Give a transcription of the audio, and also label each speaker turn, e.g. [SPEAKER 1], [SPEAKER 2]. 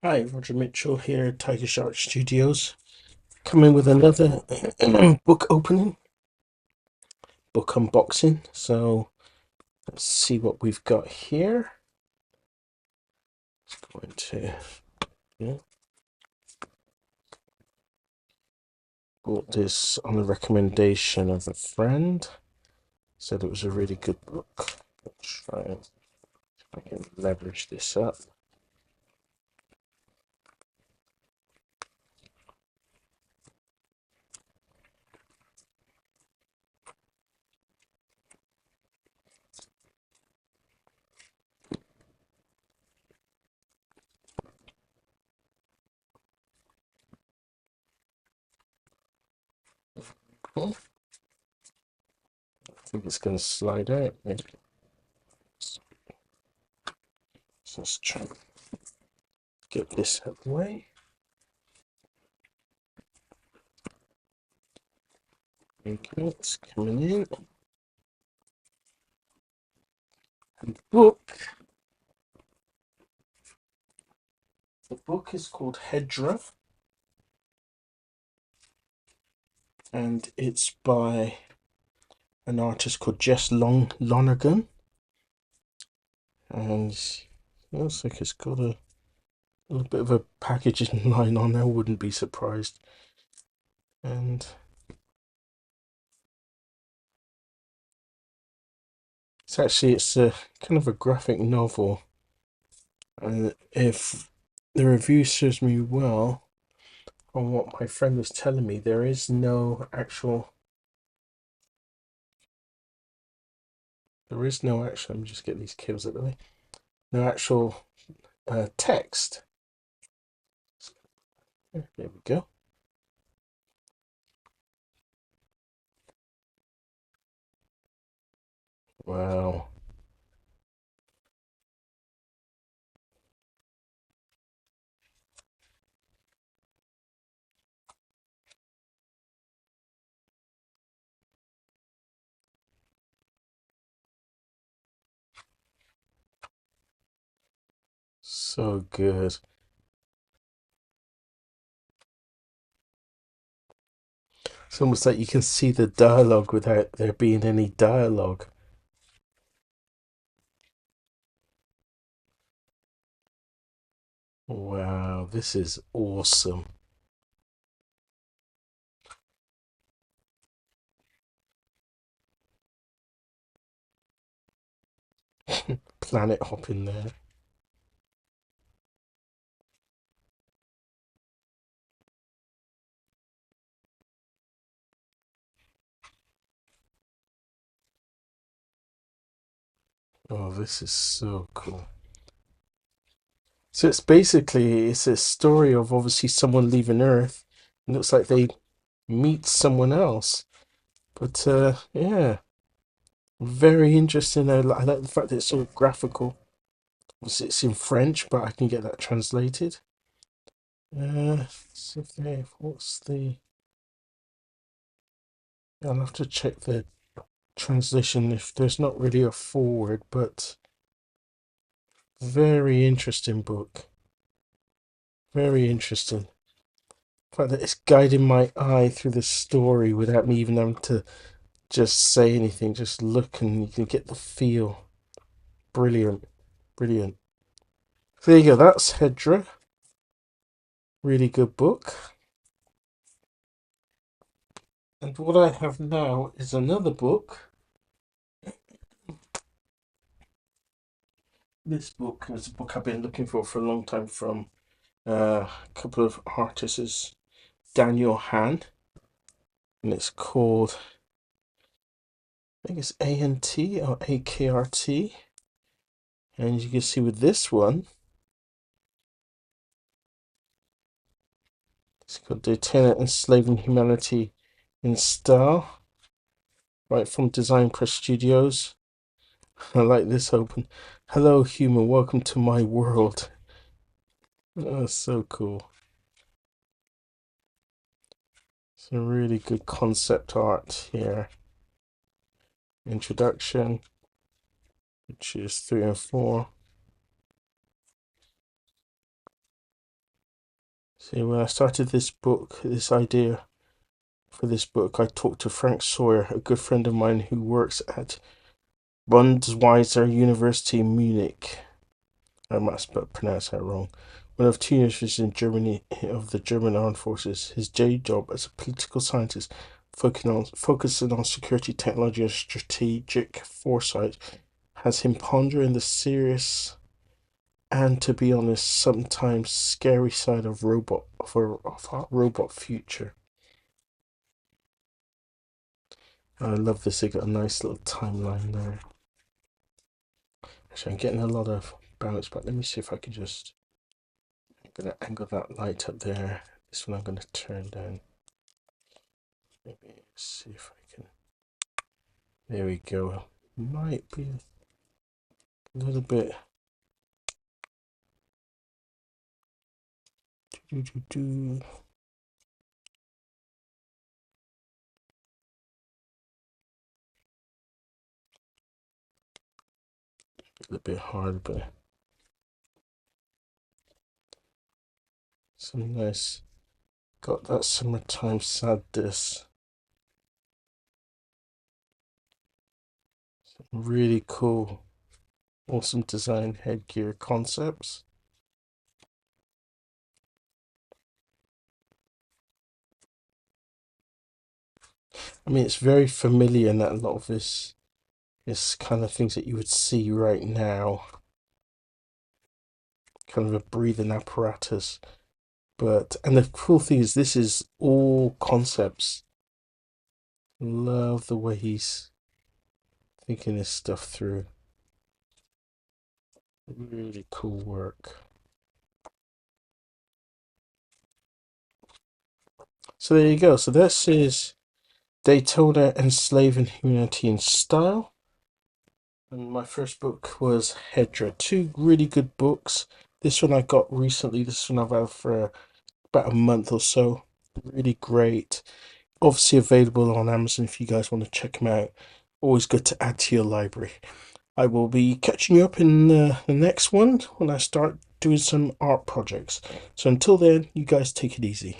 [SPEAKER 1] Hi, Roger Mitchell here, Tiger Shark Studios, coming with another book opening, book unboxing. So let's see what we've got here. It's going to, yeah, bought this on the recommendation of a friend. Said it was a really good book. Let's try and see if I can leverage this up. I think it's going to slide out. Maybe. So let's try and get this out of the way. Okay, it's coming in. And the book is called Hedra, and it's by an artist called Jesse Lonergan. And it looks like it's got a little bit of a packaging line on there, wouldn't be surprised. And it's a kind of a graphic novel. And if the review serves me well, on what my friend was telling me, there is no actual. Let me just get these cables out of the way. No actual text. There we go. Wow. So good. It's almost like you can see the dialogue without there being any dialogue. Wow, this is awesome. Planet hopping there. Oh, this is so cool. So it's a story of obviously someone leaving Earth. It looks like they meet someone else. But yeah, very interesting. I like the fact that it's so graphical. Obviously it's in French, but I can get that translated. See if what's the. I'll have to check the translation if there's not really a forward, but very interesting book. Very interesting. The fact that it's guiding my eye through the story without me even having to just say anything, just look and you can get the feel. Brilliant. Brilliant. So there you go, that's Hedra. Really good book. And what I have now is another book. This book is a book I've been looking for a long time from a couple of artists, Daniel Han, and it's called, I think it's ANT or AKRT. And you can see with this one, it's called The Tenant Enslaving Humanity in Style, right from Design Press Studios. I like this open. Hello, human, welcome to my world. Oh, so cool. Some really good concept art here. Introduction, which is 3 and 4. See, when I started this book, this idea for this book, I talked to Frank Sawyer, a good friend of mine who works at Bundeswehr University in Munich. I must pronounce that wrong. One of two universities in Germany of the German Armed Forces. His day job as a political scientist, focusing on security, technology, and strategic foresight, has him pondering the serious and, to be honest, sometimes scary side of our robot future. I love this. They got a nice little timeline there. Actually, I'm getting a lot of bounce back. Let me see if I can just. I'm gonna angle that light up there. This one I'm gonna turn down. Maybe see if I can. There we go. Might be a little bit. Do. A little bit hard, but some nice. Got that summertime sadness. Really cool, awesome design headgear concepts. I mean, it's very familiar in that a lot of this kind of things that you would see right now. Kind of a breathing apparatus. And the cool thing is, this is all concepts. Love the way he's thinking this stuff through. Really cool work. So there you go. So this is Daytona Enslaving Humanity in Style. And my first book was Hedra. Two really good books. This one I got recently. This one I've had for about a month or so. Really great. Obviously available on Amazon if you guys want to check them out. Always good to add to your library. I will be catching you up in the next one when I start doing some art projects. So until then, you guys take it easy.